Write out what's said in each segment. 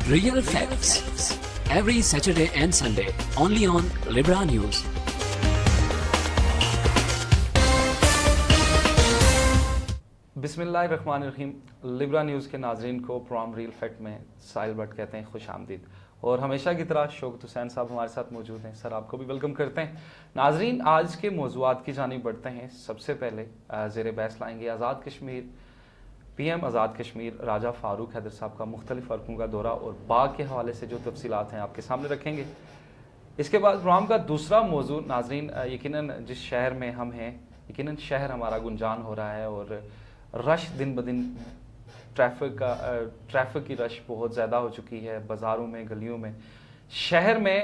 Real facts every Saturday and Sunday only on Libra News. बिस्मिल्लाहिर्रहमानिर्रहीम। Libra news के नाजरीन को प्रोग्राम रियल फैक्ट में साहिल भट्ट कहते हैं खुश आमदीद। और हमेशा की तरह शौकत हुसैन साहब हमारे साथ मौजूद हैं। सर, आपको भी वेलकम करते हैं। नाजरीन, आज के मौज़ूआत की जानिब बढ़ते हैं। सबसे पहले ज़ेर बहस लाएंगे आज़ाद कश्मीर, PM आज़ाद कश्मीर राजा फ़ारूक हैदर साहब का मुख्तलिफ़ हलकों का दौरा और बाग के हवाले से जो तफसीलात हैं आपके सामने रखेंगे। इसके बाद प्रोग्राम का दूसरा मौजू नाजरीन, यकीनन जिस शहर में हम हैं, यकीनन शहर हमारा गुंजान हो रहा है और रश दिन ब दिन ट्रैफिक की रश बहुत ज़्यादा हो चुकी है। बाज़ारों में, गलियों में, शहर में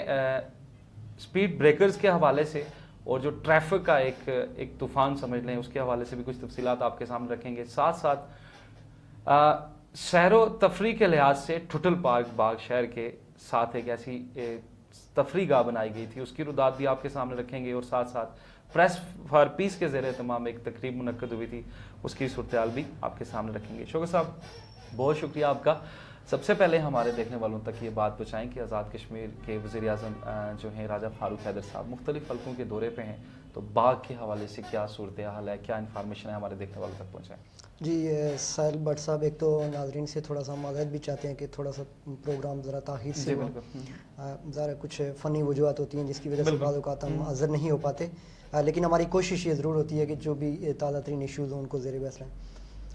स्पीड ब्रेकर्स के हवाले से और जो ट्रैफिक का एक तूफ़ान समझ लें, उसके हवाले से भी कुछ तफसीलात आपके सामने रखेंगे। साथ साथ सैरो तफरी के लिहाज से टुटल पार्क बाग शहर के साथ एक ऐसी तफरी गाह बनाई गई थी, उसकी रुदात भी आपके सामने रखेंगे। और साथ साथ प्रेस फॉर पीस के ज़ेरे तमाम एक तकरीब मुनक्कद हुई थी, उसकी सूरत भी आपके सामने रखेंगे। शौकत साहब, बहुत शुक्रिया आपका। सबसे पहले हमारे देखने वालों तक ये बात पहुँचाएँ कि आज़ाद कश्मीर के वज़ीर आज़म जो हैं राजा फ़ारूक हैदर साहब मुख्तलिफ़ हलकों के दौरे पे हैं, तो बाग के हवाले से क्या सूरत हाल है, क्या इन्फॉर्मेशन है, हमारे देखने वालों तक पहुँचाएँ। जी साहिल भट्ट साहब, एक तो नाजरीन से थोड़ा सा माज़रत भी चाहते हैं कि थोड़ा सा प्रोग्राम ज़रा ताख़ीर से ज़रा कुछ फ़नी वजूहत होती हैं जिसकी वजह से बाद औक़ात हम हाज़िर नहीं हो पाते, लेकिन हमारी कोशिश ये ज़रूर होती है कि जो भी ताज़ा तरीन इशूज़ हों उनको ज़ेर बहस लाएँ।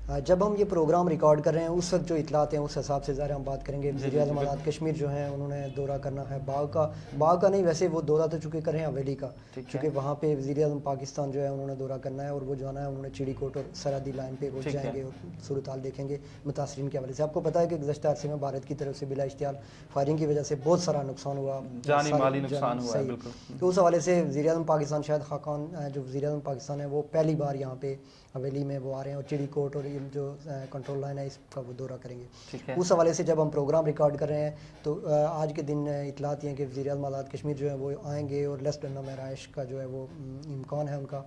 जब हम ये प्रोग्राम रिकॉर्ड कर रहे हैं उस वक्त जो इतलात हैं उस हिसाब से ज़रा हम बात करेंगे। वज़ीर आज़म आज़ाद कश्मीर जो हैं उन्होंने दौरा करना है बाग का नहीं, वैसे वो दौरा तो चूँकि कर रहे हैं हवेली का, क्योंकि वहाँ पे वज़ीर आज़म पाकिस्तान जो है उन्होंने दौरा करना है और वो जाना है, उन्होंने चिड़ी कोट और सरहदी लाइन पे वो जाएंगे और सूरत हाल देखेंगे मुतासरीन के हवाले से। आपको पता है कि गुज़श्ता अरसे में भारत की तरफ से बिला इश्तियाल फायरिंग की वजह से बहुत सारा नुकसान हुआ, जानी माली नुकसान हुआ है। बिल्कुल। तो उस हवाले से वज़ीर आज़म पाकिस्तान शाहिद खाकान जो वज़ीर आज़म पाकिस्तान है वो पहली बार यहाँ पे हवेली में वो आ रहे हैं और चिड़ी कोट और ये जो कंट्रोल लाइन है इसका वो दौरा करेंगे। उस हवाले से जब हम प्रोग्राम रिकॉर्ड कर रहे हैं तो आज के दिन इतलात ये हैं कि वज़ीर आज़म आज़ाद कश्मीर जो है वो आएंगे और लेफ्टिनेंट महराइश का जो है वो इम्कान है उनका,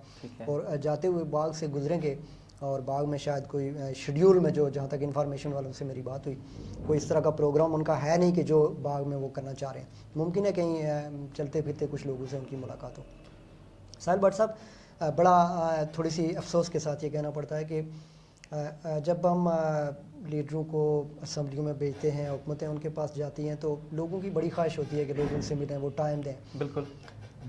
और जाते हुए बाग से गुजरेंगे और बाग में शायद कोई शेड्यूल में जो जहाँ तक इन्फॉर्मेशन वालों से मेरी बात हुई, कोई इस तरह का प्रोग्राम उनका है नहीं कि जो बाग में वो करना चाह रहे हैं। मुमकिन है कहीं चलते फिरते कुछ लोगों से उनकी मुलाकात हो। साहिल भट्ट साहब, बड़ा थोड़ी सी अफसोस के साथ ये कहना पड़ता है कि जब हम लीडरों को असम्बलियों में भेजते हैं, हुकूमतें उनके पास जाती हैं, तो लोगों की बड़ी ख्वाहिश होती है कि लोग उनसे मिलें, वो टाइम दें। बिल्कुल।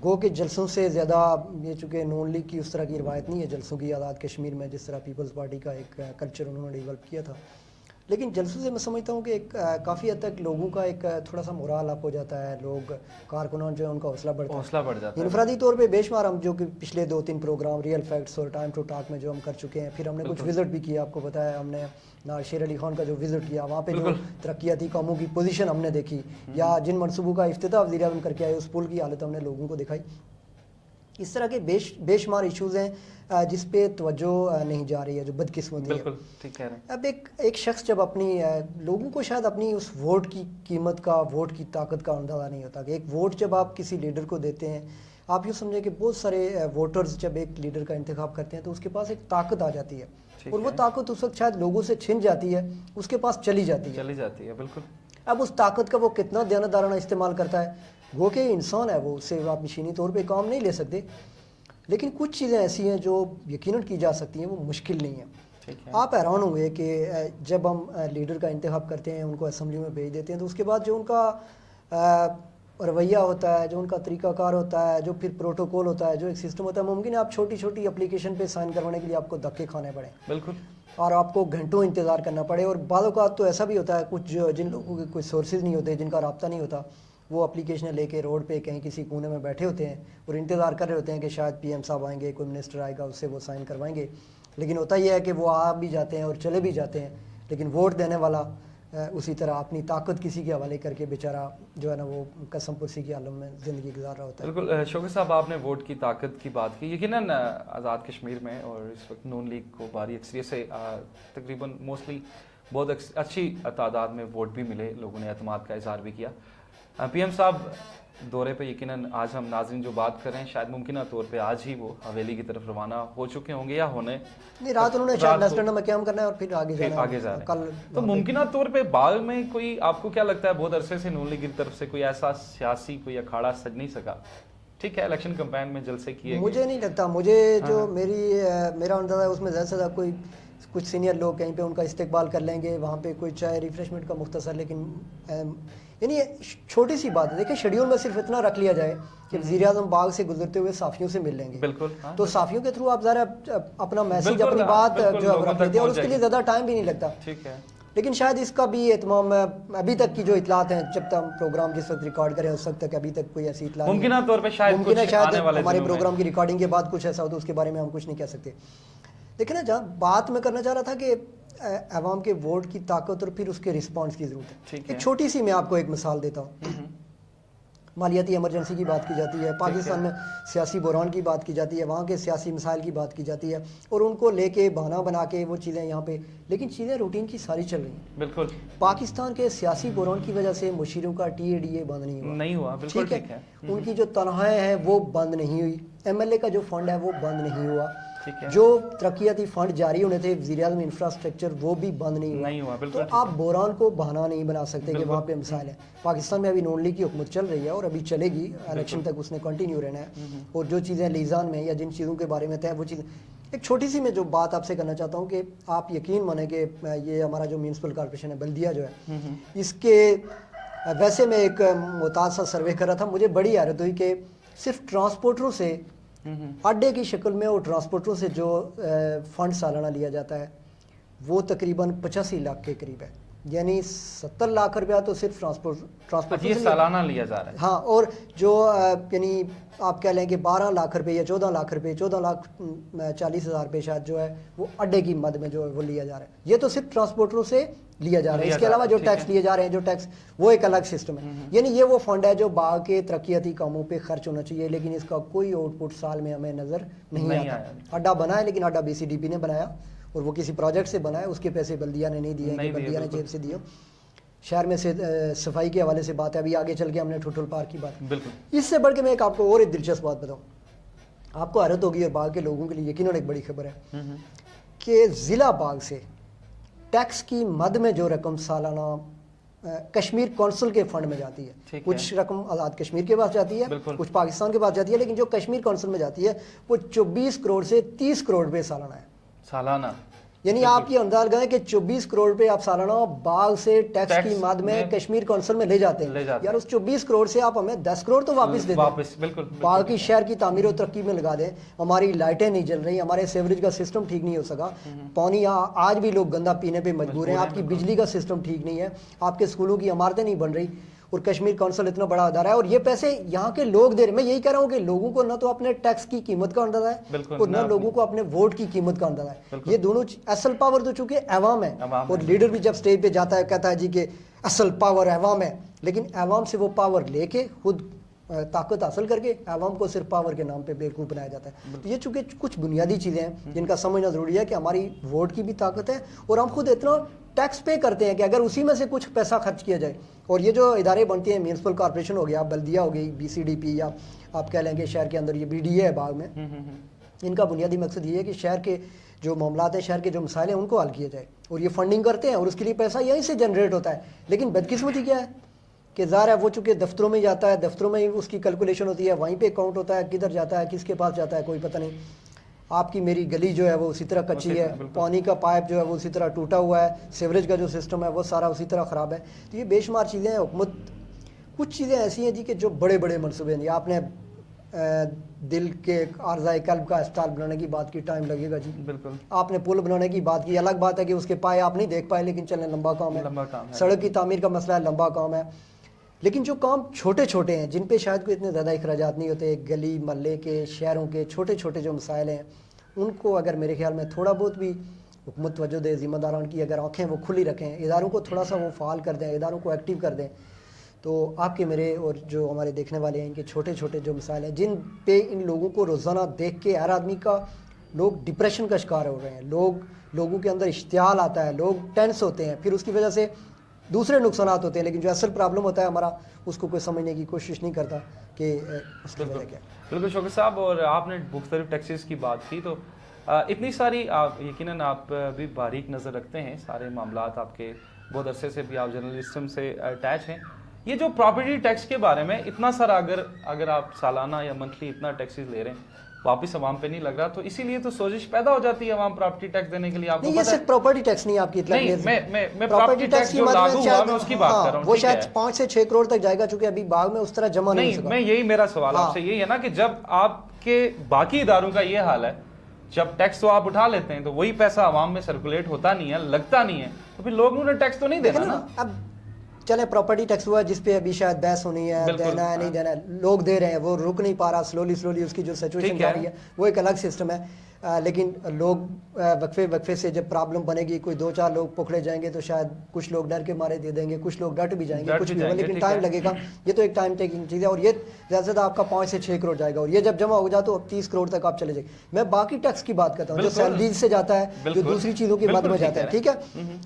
गो के जलसों से ज़्यादा ये चूँकि नून लीग की उस तरह की रवायत नहीं है जलसों की आज़ाद कश्मीर में, जिस तरह पीपल्स पार्टी का एक कल्चर उन्होंने डेवलप किया था, लेकिन जलसों से मैं समझता हूँ कि एक काफ़ी हद तक लोगों का एक थोड़ा सा मोराल अप हो जाता है, लोग कारकुनान जो है उनका हौसला बढ़ जाता है। इनफरादी तौर पे बेशुमार हम जो कि पिछले 2-3 प्रोग्राम रियल फैक्ट्स और टाइम टू टॉक में जो हम कर चुके हैं, फिर हमने कुछ विजिट भी किया, आपको पता है हमने शेर अली खान का जो विजिट किया, वहाँ पे जो तरक्याती कामों की पोजीशन हमने देखी, या जिन मनसूबों का इफ्तिताह वज़ीर आज़म करके आए उस पुल की हालत हमने लोगों को दिखाई। इस तरह के बेशुमार इशूज़ हैं जिस पे तवज्जो नहीं जा रही है, जो बदकिस्मती है। बिल्कुल ठीक कह रहे हैं। अब एक शख्स जब अपनी लोगों को शायद अपनी उस वोट की कीमत का, वोट की ताकत का अंदाज़ा नहीं होता कि एक वोट जब आप किसी लीडर को देते हैं, आप यूँ समझें कि बहुत सारे वोटर्स जब एक लीडर का इंतखाब करते हैं तो उसके पास एक ताकत आ जाती है, और वो ताकत उस वक्त शायद लोगों से छिन जाती है, उसके पास चली जाती है। बिल्कुल। अब उस ताकत का वो कितना दयानतदाराना इस्तेमाल करता है, वो कि इंसान है, वो उससे आप मशीनी तौर पे काम नहीं ले सकते, लेकिन कुछ चीज़ें ऐसी हैं जो यकीनन की जा सकती हैं, वो मुश्किल नहीं है। आप हैरान हुए कि जब हम लीडर का इंतखाब करते हैं, उनको असम्बली में भेज देते हैं, तो उसके बाद जो उनका रवैया होता है, जो उनका तरीक़ाकार होता है, जो फिर प्रोटोकॉल होता है, जो एक सिस्टम होता है, मुमकिन है आप छोटी छोटी एप्लीकेशन पे साइन करवाने के लिए आपको धक्के खाने पड़े। बिल्कुल। और आपको घंटों इंतज़ार करना पड़े, और बाद औक़ात तो ऐसा भी होता है कुछ जिन लोगों के कोई सोर्सेज नहीं होते, जिनका राब्ता नहीं होता, वो एप्लीकेशनें लेके रोड पे कहीं किसी कोने में बैठे होते हैं और इंतज़ार कर रहे होते हैं कि शायद PM साहब आएंगे, कोई मिनिस्टर आएगा, उससे वो साइन करवाएंगे। लेकिन होता यह है कि वो आ भी जाते हैं और चले भी जाते हैं, लेकिन वोट देने वाला उसी तरह अपनी ताकत किसी के हवाले करके बेचारा जो है ना वो कसम पुरसी की आलम में ज़िंदगी गुजार रहा होता है। बिल्कुल। शौकत साहब, आपने वोट की ताकत की बात की। यकीनन आज़ाद कश्मीर में और इस वक्त नून लीग को भारी अक्सरियत से तकरीबन मोस्टली बहुत अच्छी तादाद में वोट भी मिले, लोगों ने एतमाद का इज़हार भी किया। PM साहब دورے پہ یقیناً آج ہم ناظرین جو بات کر رہے ہیں شاید ممکنہ طور پہ آج ہی وہ حویلی کی طرف روانہ ہو چکے ہوں گے یا ہونے نہیں رات انہوں نے شاید لیسٹرن میں قیام کرنا ہے اور پھر آگے جانا ہے کل. تو ممکنہ طور پہ باغ میں کوئی آپ کو کیا لگتا ہے بہت عرصے سے نون لیگ کی طرف سے کوئی ایسا سیاسی کوئی اکھاڑا سج نہیں سکا؟ ٹھیک ہے الیکشن کمپین میں جلسے کیے مجھے نہیں لگتا, مجھے جو میرا اندازہ ہے اس میں زیادہ سے زیادہ کوئی کچھ سینئر لوگ کہیں پہ ان کا استقبال کر لیں گے, وہاں پہ کوئی چائے ریفریشمنٹ کا مختصر, لیکن یعنی چھوٹی سی بات ہے. دیکھیں شیڈیول میں صرف اتنا رکھ لیا جائے کہ وزیر اعظم باغ سے گزرتے ہوئے صحافیوں سے مل لیں گے, بالکل, تو صحافیوں کے تھرو آپ ذرا اپنا میسج اپنی بات جو ہے رکھ لیتے ہیں اور اس کے لیے زیادہ ٹائم بھی نہیں لگتا. ٹھیک ہے, لیکن شاید اس کا بھی اہتمام ابھی تک کی جو اطلاعات ہیں, جب تک ہم پروگرام جس وقت ریکارڈ کریں اس وقت تک ابھی تک کوئی ایسی اطلاع ممکنہ طور پہ شاید ہمارے پروگرام کی ریکارڈنگ کے بعد کچھ ایسا ہو تو اس کے بارے میں ہم کچھ نہیں کہہ سکتے. لیکن نا جہاں بات میں کرنا چاہ رہا تھا کہ عوام کے ووٹ کی طاقت اور پھر اس کے رسپانس کی ضرورت ہے. ایک چھوٹی سی میں آپ کو ایک مثال دیتا ہوں. مالیاتی ایمرجنسی کی بات کی جاتی ہے, پاکستان میں سیاسی بحران کی بات کی جاتی ہے, وہاں کے سیاسی مسائل کی بات کی جاتی ہے, اور ان کو لے کے بہانہ بنا کے وہ چیزیں یہاں پہ, لیکن چیزیں روٹین کی ساری چل رہی ہیں. بالکل, پاکستان کے سیاسی بحران کی وجہ سے مشیروں کا TADA بند نہیں ہوا. بالکل ٹھیک ہے, ان کی جو تنخواہیں ہیں وہ بند نہیں ہوئی, MLA کا جو فنڈ ہے وہ بند نہیں ہوا, جو ترقیاتی فنڈ جاری ہونے تھے وزیر اعظم انفراسٹرکچر وہ بھی بند نہیں ہوا. تو آپ بحران کو بہانہ نہیں بنا سکتے کہ وہاں پہ مسائل ہیں. پاکستان میں ابھی نون لیگ کی حکومت چل رہی ہے اور ابھی چلے گی, الیکشن تک اس نے کنٹینیو رہنا ہے, اور جو چیزیں لیزان میں یا جن چیزوں کے بارے میں طے وہ چیزیں. ایک چھوٹی سی میں جو بات آپ سے کرنا چاہتا ہوں کہ آپ یقین مانیں کہ یہ ہمارا جو میونسپل کارپوریشن ہے, بلدیہ جو ہے, اس کے ویسے میں ایک محتاط سا سروے کر رہا تھا, مجھے بڑی حیرت ہوئی کہ صرف ٹرانسپورٹروں سے اڈے کی شکل میں اور ٹرانسپورٹروں سے جو فنڈ سالانہ لیا جاتا ہے وہ تقریباً 85 لاکھ کے قریب ہے. یعنی 70 لاکھ روپیہ تو صرف ٹرانسپورٹ سالانہ لیا جا رہا ہے. ہاں, اور جو یعنی آپ کہہ لیں کہ 12 لاکھ روپے یا 14 لاکھ روپے, 14 لاکھ 40,000 روپے شاید جو ہے وہ اڈے کی مد میں جو ہے وہ لیا جا رہا ہے. یہ تو صرف ٹرانسپورٹروں سے لیا جا رہا ہے, اس کے علاوہ جو ٹیکس لیے جا رہے ہیں, جو ٹیکس وہ ایک الگ سسٹم ہے. یعنی یہ وہ فنڈ ہے جو باغ کے ترقیاتی کاموں پہ خرچ ہونا چاہیے, لیکن اس کا کوئی آؤٹ پٹ سال میں ہمیں نظر نہیں آتا. اڈا بنا ہے لیکن اڈا BCDP نے بنایا اور وہ کسی پروجیکٹ سے بنا ہے, اس کے پیسے بلدیہ نے نہیں دیے, بلدیہ نے جیب سے دیے. شہر میں سے صفائی کے حوالے سے بات ہے, ابھی آگے چل کے ہم نے ٹھوٹل پارک کی بات. بالکل, اس سے بڑھ کے میں ایک آپ کو اور ایک دلچسپ بات بتاؤں, آپ کو حیرت ہوگی اور باغ کے لوگوں کے لیے یقیناً ایک بڑی خبر ہے کہ ضلع باغ سے ٹیکس کی مد میں جو رقم سالانہ کشمیر کونسل کے فنڈ میں جاتی ہے, کچھ رقم آزاد کشمیر کے پاس جاتی ہے, کچھ پاکستان کے پاس جاتی ہے, لیکن جو کشمیر کونسل میں جاتی ہے وہ 24 کروڑ سے 30 کروڑ روپے سالانہ ہے. سالانہ یعنی آپ یہ انداز لگائیں کہ 24 کروڑ روپے آپ سالانہ باغ سے ٹیکس کی مد میں کشمیر کونسل میں لے جاتے ہیں. یار اس 24 کروڑ سے آپ ہمیں 10 کروڑ تو واپس دے دیں, باغ کی شہر کی تعمیر و ترقی میں لگا دیں. ہماری لائٹیں نہیں جل رہی, ہمارے سیوریج کا سسٹم ٹھیک نہیں ہو سکا, پانی آج بھی لوگ گندا پینے پہ مجبور ہیں, آپ کی بجلی کا سسٹم ٹھیک نہیں ہے, آپ کے اسکولوں کی عمارتیں نہیں بن رہی, اور کشمیر کونسل اتنا بڑا ادارہ ہے اور یہ پیسے یہاں کے لوگ دے رہے ہیں. میں یہی کہہ رہا ہوں کہ لوگوں کو نہ تو اپنے ٹیکس کی قیمت کا اندازہ ہے اور نہ لوگوں کو اپنے ووٹ کی قیمت کا اندازہ ہے. یہ دونوں اصل پاور تو چونکہ عوام ہے, اور لیڈر بھی جب سٹیج پہ جاتا ہے کہتا ہے جی کہ اصل پاور عوام ہے, لیکن عوام سے وہ پاور لے کے خود طاقت حاصل کر کے عوام کو صرف پاور کے نام پہ بیوقوف بنایا جاتا ہے. یہ چونکہ کچھ بنیادی چیزیں ہیں جن کا سمجھنا ضروری ہے کہ ہماری ووٹ کی بھی طاقت ہے اور ہم خود اتنا ٹیکس پے کرتے ہیں کہ اگر اسی میں سے کچھ پیسہ خرچ کیا جائے, اور یہ جو ادارے بنتے ہیں میونسپل کارپوریشن ہو گیا, بلدیہ ہو گئی, BCDP, یا آپ کہہ لیں کہ شہر کے اندر یہ BDA ہے باغ میں, ان کا بنیادی مقصد یہ ہے کہ شہر کے جو معاملات ہیں, شہر کے جو مسائل ہیں ان کو حل کیا جائے, اور یہ فنڈنگ کرتے ہیں اور اس کے لیے پیسہ یہیں سے جنریٹ ہوتا ہے. لیکن بدقسمتی کیا ہے کہ ظاہر ہے وہ چونکہ دفتروں میں جاتا ہے, دفتروں میں ہی اس کی کیلکولیشن ہوتی ہے, وہیں پہ اکاؤنٹ ہوتا ہے, کدھر جاتا ہے, کس کے پاس جاتا ہے کوئی پتہ نہیں. آپ کی میری گلی جو ہے وہ اسی طرح کچی ہے, پانی کا پائپ جو ہے وہ اسی طرح ٹوٹا ہوا ہے, سیوریج کا جو سسٹم ہے وہ سارا اسی طرح خراب ہے. تو یہ بے شمار چیزیں ہیں. حکومت کچھ چیزیں ایسی ہیں جی کہ جو بڑے بڑے منصوبے ہیں. آپ نے دل کے عارضۂ قلب کا اسپتال بنانے کی بات کی, ٹائم لگے گا جی. بالکل, آپ نے پل بنانے کی بات کی, الگ بات ہے کہ اس کے پائے آپ نہیں دیکھ پائے, لیکن چلیں لمبا کام ہے. سڑک کی تعمیر کا مسئلہ ہے, لمبا کام ہے. لیکن جو کام چھوٹے چھوٹے ہیں جن پہ شاید کوئی اتنے زیادہ اخراجات نہیں ہوتے, گلی محلے کے, شہروں کے چھوٹے چھوٹے جو مسائل ہیں, ان کو اگر میرے خیال میں تھوڑا بہت بھی حکومت توجہ دے, ذمہ داران کی اگر آنکھیں وہ کھلی رکھیں, اداروں کو تھوڑا سا وہ فعال کر دیں, اداروں کو ایکٹیو کر دیں, تو آپ کے میرے اور جو ہمارے دیکھنے والے ہیں ان کے چھوٹے چھوٹے جو مسائل ہیں جن پہ ان لوگوں کو روزانہ دیکھ کے ہر آدمی کا, لوگ ڈپریشن کا شکار ہو رہے ہیں, لوگوں کے اندر اشتعال آتا ہے, لوگ ٹینس ہوتے ہیں, پھر اس کی وجہ سے दूसरे नुकसानात होते हैं, लेकिन जो असल प्रॉब्लम होता है हमारा उसको कोई समझने की कोशिश नहीं करता कि उसकी वजह क्या है। बिल्कुल शौकत साहब, और आपने मुख्तलिफ टैक्सेस की बात की, तो इतनी सारी आप यकीनन आप भी बारीक नज़र रखते हैं, सारे मामलात आपके बहुत अरसे से भी आप जर्नलिज्म से अटैच हैं। ये जो प्रॉपर्टी टैक्स के बारे में इतना सारा अगर आप सालाना या मंथली इतना टैक्सेस ले रहे हैं, वापस अवाम पे नहीं लग रहा, तो इसीलिए तो सोचिश पैदा हो जाती है अवाम प्रॉपर्टी टैक्स देने के लिए। आपको नहीं, ये सिर्फ प्रॉपर्टी टैक्स नहीं आपकी इतला नहीं, मैं प्रॉपर्टी टैक्स जो लागू हुआ मैं उसकी बात कर रहा हूँ, वो शायद 5 से 6 करोड़ तक जाएगा, चूंकि अभी बाग में उस तरह जमा नहीं मैं यही मेरा सवाल आपसे यही है ना कि जब आपके बाकी इदारों का ये हाल है, जब टैक्स तो आप उठा लेते हैं तो वही पैसा आवाम में सर्कुलेट होता नहीं है, लगता नहीं है, तो फिर लोग उन्हें टैक्स तो नहीं देना ना। अब चले प्रॉपर्टी टैक्स हुआ जिस पे अभी शायद बहस होनी है, देना है नहीं देना है, लोग दे रहे हैं, वो रुक नहीं पा रहा, स्लोली उसकी जो सिचुएशन जा रही है वो एक अलग सिस्टम है। लेकिन लोग वक्फे से जब प्रॉब्लम बनेगी, कोई 2-4 लोग पकड़े जाएंगे तो शायद कुछ लोग डर के मारे दे देंगे, कुछ लोग डट भी जाएंगे, कुछ भी होगा, लेकिन टाइम लगेगा। ये तो एक टाइम टेकिंग चीज़ है, और ये ज़्यादा से ज़्यादा आपका 5 से 6 करोड़ जाएगा, और ये जब जमा हो जाए तो 30 करोड़ तक आप चले जाएंगे। मैं बाकी टैक्स की बात करता हूँ जो सैलरीज से जाता है, जो दूसरी चीज़ों की मद में जाता है, ठीक है।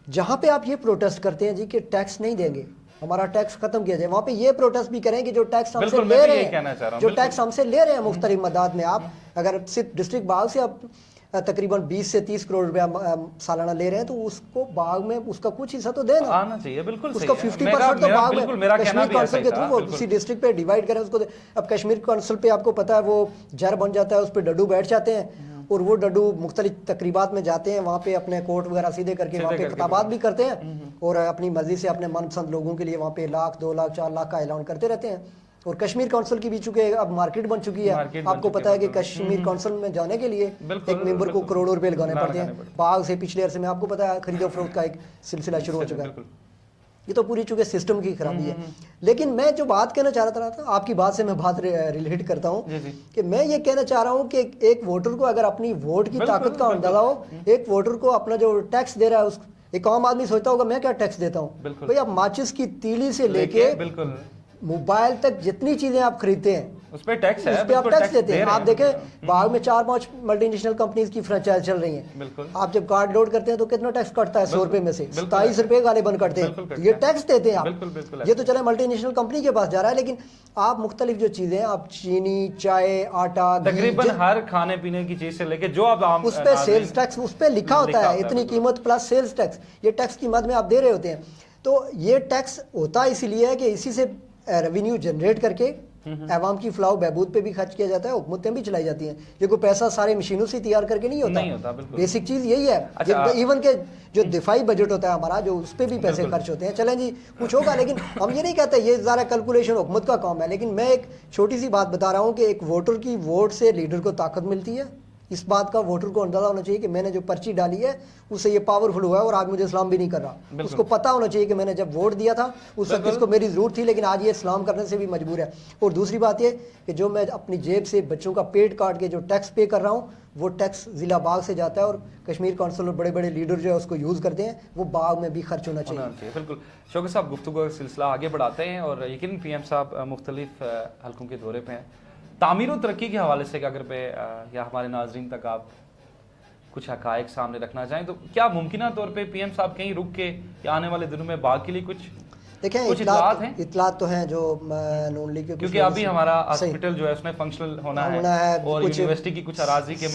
जहाँ पे आप ये प्रोटेस्ट करते हैं जी कि टैक्स नहीं देंगे, हमारा टैक्स खत्म किया जाए, वहाँ पे ये प्रोटेस्ट भी करें कि जो टैक्स हमसे ले रहे हैं, जो टैक्स हमसे ले रहे हैं मुख्तलिफ मदाद में, आप अगर सिर्फ डिस्ट्रिक्ट बाग से आप तकरीबन 20 से 30 करोड़ रुपया सालाना ले रहे हैं, तो उसको बाग में उसका कुछ हिस्सा तो देना आना चाहिए। बिल्कुल उसका 50% तो बाग में कश्मीर काउंसिल के थ्रू उसी डिस्ट्रिक्ट पे डिवाइड करें उसको। अब कश्मीर काउंसिल पे आपको पता है वो जर बन जाता है, उस पर डड्डू बैठ जाते हैं, और वो डड्डू मुख्तलिफ तकरीबात में जाते हैं, वहाँ पे अपने कोर्ट वगैरह सीधे करके वहाँ पे खिताबात भी करते हैं, और अपनी मर्जी से अपने मनपसंद लोगों के लिए वहाँ पे 1 लाख 2 लाख 4 लाख का ऐलान करते रहते हैं। और कश्मीर काउंसिल की भी चूंकि अब मार्केट बन चुकी है, आपको पता है कि कश्मीर काउंसिल में जाने के लिए एक मेंबर को करोड़ों रुपए लगाने पड़ते हैं। बाग से पिछले अरसे में आपको पता है खरीदो फरोख्त का एक सिलसिला शुरू हो चुका है। ये तो पूरी चूंकि सिस्टम की खराबी है। लेकिन मैं जो बात कहना चाह रहा था, आपकी बात से मैं बात रिलेट करता हूँ कि मैं ये कहना चाह रहा हूँ कि एक वोटर को अगर अपनी वोट की ताकत का अंदाजा हो, एक वोटर को अपना जो टैक्स दे रहा है, एक आम आदमी सोचता होगा मैं क्या टैक्स देता हूँ भाई, आप माचिस की तीली से लेके मोबाइल तक जितनी चीजें आप खरीदते हैं उस पे टैक्स है, उस पे आप टैक्स देते हैं। आप देखें बाग में 4-5 मल्टीनेशनल कंपनीज की फ्रेंचाइज चल रही हैं, आप जब कार्ड लोड करते हैं तो कितना टैक्स कटता है? 100 रुपए में से 27 रुपए गालिबन कटते हैं, ये टैक्स देते हैं आप। ये तो चले मल्टीनेशनल कंपनी के पास जा रहा है, लेकिन आप मुख्तलिफ जो चीजें, आप चीनी, चाय, आटा, तकरीबन हर खाने पीने की चीज से लेके जो आप उस पे सेल्स टैक्स उस पे लिखा होता है, इतनी कीमत प्लस सेल्स टैक्स, ये टैक्स की मद में आप दे रहे होते हैं। तो ये टैक्स होता इसीलिए है कि इसी से रेवेन्यू जनरेट करके अवाम की फलाह बहबूद पे भी खर्च किया जाता है, हुकूमतें भी चलाई जाती हैं। ये कोई पैसा सारे मशीनों से तैयार करके नहीं होता, बेसिक चीज़ यही है। इवन के जो दिफाई बजट होता है हमारा, जो उस पर भी पैसे खर्च होते हैं, चलें जी कुछ होगा, लेकिन हम ये नहीं कहते ये ज़्यादा कैलकुलेशन हुकूमत का काम है। लेकिन मैं एक छोटी सी बात बता रहा हूँ कि एक वोटर की वोट से लीडर को ताकत मिलती है। इस बात का वोटर को अंदाजा होना चाहिए कि मैंने जो पर्ची डाली है उससे ये पावरफुल हुआ है, और आज मुझे इस्लाम भी नहीं कर रहा। उसको पता होना चाहिए कि मैंने जब वोट दिया था उस वक्त इसको मेरी ज़रूरत थी, लेकिन आज ये इस्लाम करने से भी मजबूर है। और दूसरी बात ये कि जो मैं अपनी जेब से बच्चों का पेट काट के जो टैक्स पे कर रहा हूँ, वो टैक्स ज़िला बाग से जाता है, और कश्मीर काउंसिल और बड़े बड़े लीडर जो है उसको यूज़ करते हैं, वो बाग में भी खर्च होना चाहिए। बिल्कुल शौकत साहब, गुफ्तगू का सिलसिला आगे बढ़ाते हैं, और यकीन PM साहब मुख्तलिफ हल्कों के दौरे पे हैं। तामीर और तरक्की के हवाले से अगर पे या हमारे नाजरीन तक आप कुछ हकायक सामने रखना चाहें, तो क्या मुमकिन तौर पे PM साहब कहीं रुक के या आने वाले दिनों में बाग के लिए कुछ देखें, इतलात तो हैं जो नून लीग के, क्योंकि अभी हमारा हॉस्पिटल जो है उसमें फंक्शनल होना है और यूनिवर्सिटी की कुछ अराजी के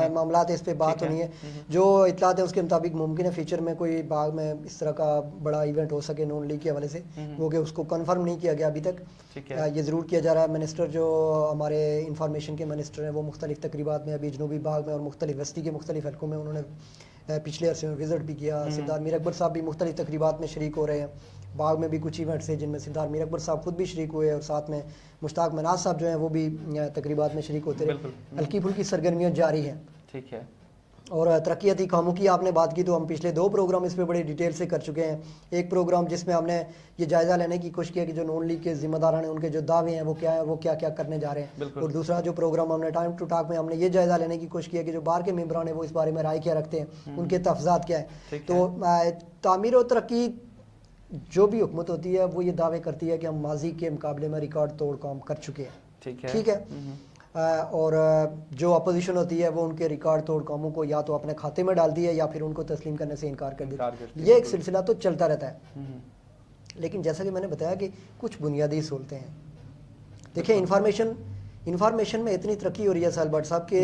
मामलात इस पे बात होनी है। जो इतलात है उसके मुताबिक मुमकिन है फ्यूचर में कोई बाग में इस तरह का बड़ा इवेंट हो सके नून लीग के हवाले से, वो कि उसको कंफर्म नहीं किया गया अभी तक। ये ज़रूर किया जा रहा है। मिनिस्टर जो हमारे इंफॉर्मेशन के मिनिस्टर हैं वो मुख्तलिफ तकरीबात में अभी जनूबी बाग में और मुख्तलिफ बस्ती के मुख्तलिफ हल्कों में उन्होंने पिछले अरसे में विजिट भी किया। सरदार मीर अकबर साहब भी मुख्तलिफ तकरीबात में शरीक हो रहे हैं। बाग में भी कुछ इवेंट्स हैं जिनमें सरदार मीर अकबर साहब खुद भी शरीक हुए, और साथ में मुश्ताक मनाज साहब जो हैं वो भी तकरीबात में शरीक होते रहे। हल्की फुल्की सरगर्मियाँ जारी हैं। ठीक है। और तरक्याती कामों की आपने बात की, तो हम पिछले 2 प्रोग्राम इस पर बड़ी डिटेल से कर चुके हैं। एक प्रोग्राम जिसमें हमने ये जायज़ा लेने की कोशिश किया कि जो नून लीग के जिम्मेदारान हैं उनके जो दावे हैं वो क्या है, वो क्या क्या करने जा रहे हैं। और दूसरा जो प्रोग्राम हमने टाइम टू टॉक में हमने ये जायज़ा लेने की कोशिश किया कि जो बाहर के मेंबरान हैं वो इस बारे में राय क्या रखते हैं, उनके तहफ़्ज़ात क्या है। तो तामीर और तरक्की जो भी हुकूमत होती है वो ये दावे करती है कि हम माजी के मुकाबले में रिकॉर्ड तोड़ काम कर चुके हैं। ठीक है। اور جو اپوزیشن ہوتی ہے وہ ان کے ریکارڈ توڑ کاموں کو یا تو اپنے کھاتے میں ڈالتی ہے یا پھر ان کو تسلیم کرنے سے انکار کر دیتی ہے. یہ ایک سلسلہ تو چلتا رہتا ہے. لیکن جیسا کہ میں نے بتایا کہ کچھ بنیادی سہولتیں ہیں. دیکھیں انفارمیشن میں اتنی ترقی ہو رہی ہے سہیل بٹ صاحب کہ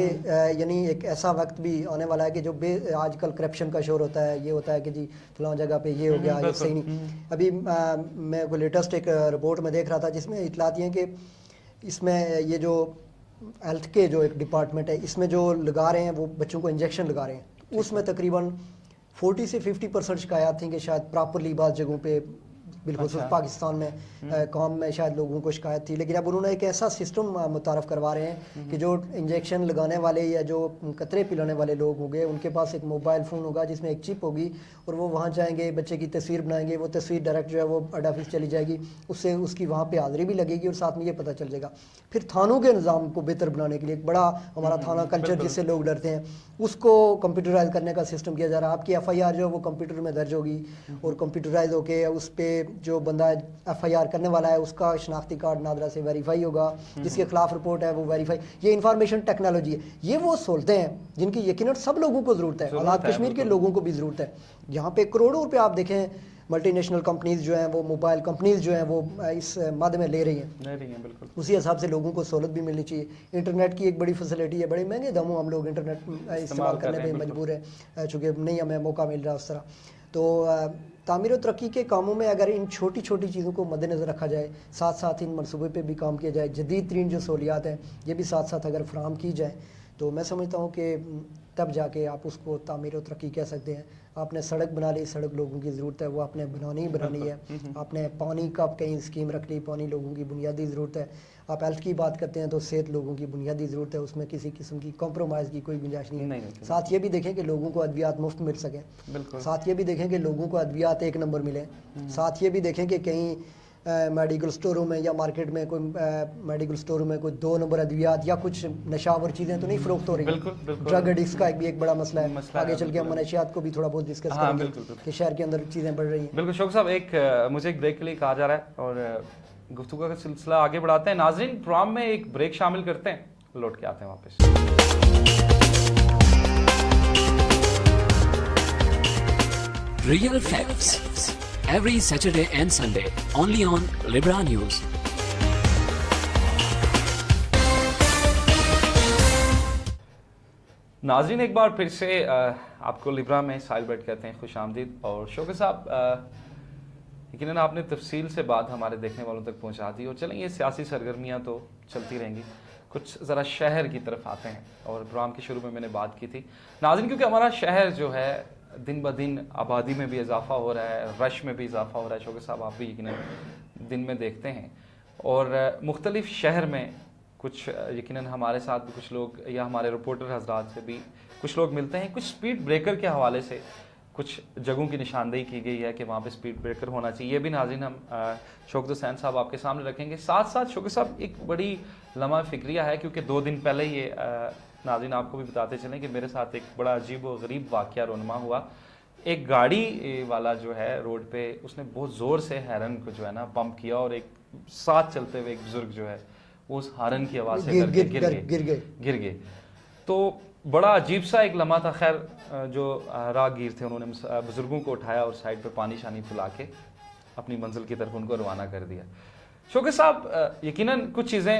یعنی ایک ایسا وقت بھی آنے والا ہے کہ جو آج کل کرپشن کا شور ہوتا ہے, یہ ہوتا ہے کہ جی فلاں جگہ پہ یہ ہو گیا, یہ صحیح نہیں. ابھی میں کوئی لیٹسٹ ایک رپورٹ میں دیکھ رہا تھا جس میں اطلاعات یہ ہیں کہ اس میں یہ جو ہیلتھ کے جو ایک ڈپارٹمنٹ ہے اس میں جو لگا رہے ہیں وہ بچوں کو انجیکشن لگا رہے ہیں, اس میں تقریباً 40 سے 50% شکایات تھیں کہ شاید پراپرلی بعض جگہوں پہ بالخصوص پاکستان میں قوم میں شاید لوگوں کو شکایت تھی. لیکن اب انہوں نے ایک ایسا سسٹم متعارف کروا رہے ہیں کہ جو انجیکشن لگانے والے یا جو قطرے پلانے والے لوگ ہوں گے ان کے پاس ایک موبائل فون ہوگا جس میں ایک چپ ہوگی اور وہ وہاں جائیں گے, بچے کی تصویر بنائیں گے, وہ تصویر ڈائریکٹ جو ہے وہ ہیڈ آفس چلی جائے گی, اس سے اس کی وہاں پہ حاضری بھی لگے گی اور ساتھ میں یہ پتہ چل جائے گا. پھر تھانوں کے نظام کو بہتر بنانے کے لیے ایک بڑا ہمارا تھانہ کلچر جس سے لوگ ڈرتے ہیں اس کو کمپیوٹرائز کرنے کا سسٹم کیا جا رہا ہے. آپ کی ایف آئی آر جو ہے وہ کمپیوٹر میں درج ہوگی اور کمپیوٹرائز ہو کے اس پہ جو بندہ ایف آئی آر کرنے والا ہے اس کا شناختی کارڈ نادرا سے ویریفائی ہوگا, جس کے خلاف رپورٹ ہے وہ ویریفائی. یہ انفارمیشن ٹیکنالوجی ہے, یہ وہ سہولتیں ہیں جن کی یقیناً سب لوگوں کو ضرورت ہے, آزاد کشمیر کے لوگوں کو بھی ضرورت ہے. یہاں پہ کروڑوں روپے آپ دیکھیں ملٹی نیشنل کمپنیز جو ہیں وہ موبائل کمپنیز جو ہیں وہ اس مد میں لے رہی ہیں. بالکل اسی حساب سے لوگوں کو سہولت بھی ملنی چاہیے. انٹرنیٹ کی ایک بڑی فیسلٹی ہے, بڑے مہنگے داموں ہم لوگ انٹرنیٹ استعمال کرنے پہ مجبور ہیں چونکہ نہیں ہمیں موقع مل رہا اس طرح. تو تعمیر و ترقی کے کاموں میں اگر ان چھوٹی چھوٹی چیزوں کو مد نظر رکھا جائے, ساتھ ساتھ ان منصوبے پہ بھی کام کیا جائے, جدید ترین جو سہولیات ہیں یہ بھی ساتھ ساتھ اگر فراہم کی جائیں تو میں سمجھتا ہوں کہ تب جا کے آپ اس کو تعمیر و ترقی کہہ سکتے ہیں. آپ نے سڑک بنا لی, سڑک لوگوں کی ضرورت ہے, وہ آپ نے بنانی ہے. آپ نے پانی کا کہیں اسکیم رکھ لی, پانی لوگوں کی بنیادی ضرورت ہے. آپ ہیلتھ کی بات کرتے ہیں تو صحت لوگوں کی بنیادی ضرورت ہے, اس میں کسی قسم کی کمپرومائز کی کوئی گنجائش نہیں ہے. ساتھ یہ بھی دیکھیں کہ لوگوں کو ادویات مفت مل سکیں, ساتھ یہ بھی دیکھیں کہ لوگوں کو ادویات ایک نمبر ملیں, ساتھ یہ بھی دیکھیں کہ کہیں میڈیکل سٹوروں میں یا مارکیٹ میں کوئی میڈیکل سٹوروں میں کوئی 2 نمبر ادویات یا کچھ نشاور چیزیں تو نہیں فروخت ہو رہی ہیں. ڈرگ ایڈکٹس کا بھی ایک بڑا مسئلہ ہے, آگے چل کے ہم منشیات کو بھی تھوڑا بہت ڈسکس کریں گے کہ شہر کے اندر چیزیں بڑھ رہی ہیں. بالکل شوق صاحب, مجھے ایک بریک کے لیے کہا جا رہا ہے اور گفتگو کا سلسلہ آگے بڑھاتے ہیں. ناظرین پروگرام میں ایک بریک شامل کرتے ہیں, لوٹ کے آتے ہیں واپس. Real facts every Saturday and Sunday only on Libra News. ناظرین ایک بار پھر سے آپ کو لیبرا میں ساحل بٹ کہتے ہیں خوش آمدید. اور شوکر صاحب یقیناً آپ نے تفصیل سے بات ہمارے دیکھنے والوں تک پہنچا دی, اور چلیں یہ سیاسی سرگرمیاں تو چلتی رہیں گی, کچھ ذرا شہر کی طرف آتے ہیں. اور پروگرام کے شروع میں میں نے بات کی تھی ناظرین, کیونکہ ہمارا شہر جو ہے دن بہ دن آبادی میں بھی اضافہ ہو رہا ہے, رش میں بھی اضافہ ہو رہا ہے. شوکر صاحب آپ بھی یقیناً دن میں دیکھتے ہیں, اور مختلف شہر میں کچھ یقیناً ہمارے ساتھ بھی کچھ لوگ یا ہمارے رپورٹر حضرات سے بھی کچھ لوگ ملتے ہیں. کچھ سپیڈ بریکر کے حوالے سے کچھ جگہوں کی نشاندہی کی گئی ہے کہ وہاں پہ سپیڈ بریکر ہونا چاہیے. یہ بھی ناظرین ہم شوکت حسین صاحب آپ کے سامنے رکھیں گے. ساتھ ساتھ شوکت صاحب ایک بڑی لمحہ فکریہ ہے, کیونکہ 2 دن پہلے یہ ناظرین آپ کو بھی بتاتے چلیں کہ میرے ساتھ ایک بڑا عجیب و غریب واقعہ رونما ہوا. ایک گاڑی والا جو ہے روڈ پہ, اس نے بہت زور سے ہارن کو جو ہے نا پمپ کیا, اور ایک ساتھ چلتے ہوئے ایک بزرگ جو ہے وہ اس ہارن کی آواز سے گر گئے. تو بڑا عجیب سا ایک لمحہ تھا. خیر جو راہگیر تھے انہوں نے بزرگوں کو اٹھایا اور سائڈ پہ پانی شانی پلا کے اپنی منزل کی طرف ان کو روانہ کر دیا. شوکت صاحب یقیناً کچھ چیزیں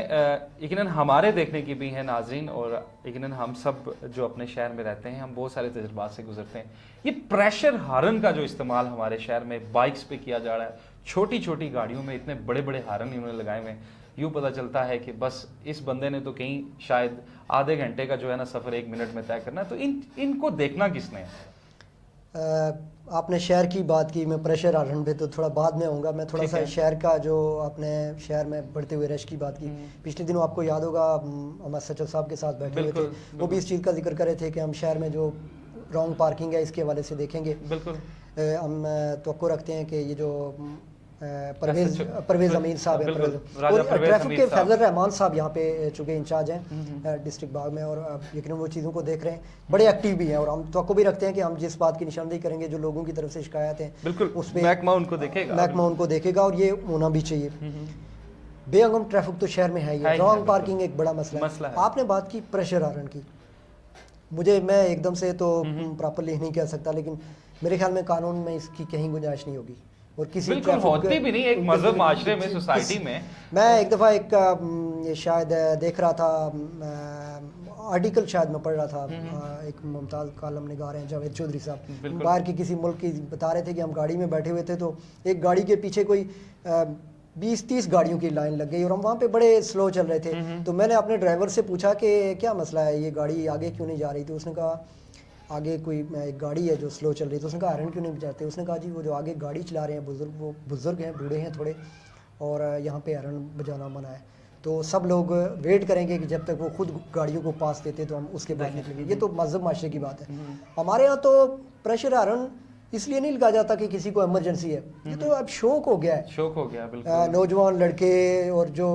یقیناً ہمارے دیکھنے کی بھی ہیں ناظرین, اور یقیناً ہم سب جو اپنے شہر میں رہتے ہیں ہم بہت سارے تجربات سے گزرتے ہیں. یہ پریشر ہارن کا جو استعمال ہمارے شہر میں بائکس پہ کیا جا رہا ہے, چھوٹی چھوٹی گاڑیوں میں اتنے بڑے بڑے ہارن انہوں نے لگائے ہوئے ہیں, یوں پتہ چلتا ہے کہ بس اس بندے نے تو کہیں شاید آدھے گھنٹے کا جو ہے نا سفر 1 منٹ میں طے کرنا ہے. تو ان کو دیکھنا کس نے ہے؟ آپ نے شہر کی بات کی, میں پریشر ہارن پہ تو تھوڑا بعد میں آؤں گا. میں تھوڑا سا شہر کا جو اپنے شہر میں بڑھتے ہوئے رش کی بات کی. پچھلے دنوں آپ کو یاد ہوگا ہم سچل صاحب کے ساتھ بیٹھے ہوئے تھے, وہ بھی اس چیز کا ذکر کر رہے تھے کہ ہم شہر میں جو رانگ پارکنگ ہے اس کے حوالے سے دیکھیں گے. بالکل ہم توقع رکھتے ہیں کہ یہ جو پرویز امین صاحب ہیں, اور ٹریفک کے فیضل رحمان صاحب یہاں پہ چونکہ انچارج ہیں ڈسٹرکٹ باغ میں, اور یقیناً وہ چیزوں کو دیکھ رہے ہیں, بڑے ایکٹیو بھی ہیں. اور ہم توقع بھی رکھتے ہیں کہ ہم جس بات کی نشاندہی کریں گے جو لوگوں کی طرف سے شکایت ہیں بالکل اس میں محکمہ ان کو دیکھے گا اور یہ ہونا بھی چاہیے. बेअंगम ट्रैफिक तो शहर में है ही, रॉन्ग पार्किंग एक बड़ा मसला है। आपने बात की प्रेशर हार्न की, मैं एकदम से तो प्रॉपरली नहीं कह सकता, लेकिन मेरे ख्याल में कानून में इसकी कहीं गुंजाइश नहीं होगी और किसी बिल्कुल होती भी नहीं एक मजहब माशरे में, सोसाइटी में। मैं एक दफ़ा एक शायद देख रहा था आर्टिकल, शायद मैं पढ़ रहा था, एक मुमताज़ कालम निगार हैं जावेद चौधरी साहब, बाहर के किसी मुल्क की बता रहे थे कि हम गाड़ी में बैठे हुए थे तो एक गाड़ी के पीछे कोई 20-30 गाड़ियों की लाइन लग गई और हम वहाँ पे बड़े स्लो चल रहे थे। तो मैंने अपने ड्राइवर से पूछा कि क्या मसला है, ये गाड़ी आगे क्यों नहीं जा रही? तो उसने कहा आगे कोई एक गाड़ी है जो स्लो चल रही है। तो उसने कहा हॉर्न क्यों नहीं बजाते? उसने कहा जी वो जो आगे गाड़ी चला रहे हैं बुजुर्ग, वो बुजुर्ग हैं, बूढ़े हैं थोड़े, और यहाँ पे हॉर्न बजाना मना है। तो सब लोग वेट करेंगे कि जब तक वो खुद गाड़ियों को पास देते तो हम उसके बाद निकलेंगे। ये तो मजहब माशरे की बात है। हमारे यहाँ तो प्रेशर हॉर्न इसलिए नहीं लगाया जाता कि किसी को इमरजेंसी है, ये तो अब शौक हो गया है, शौक हो गया बिल्कुल। नौजवान लड़के और जो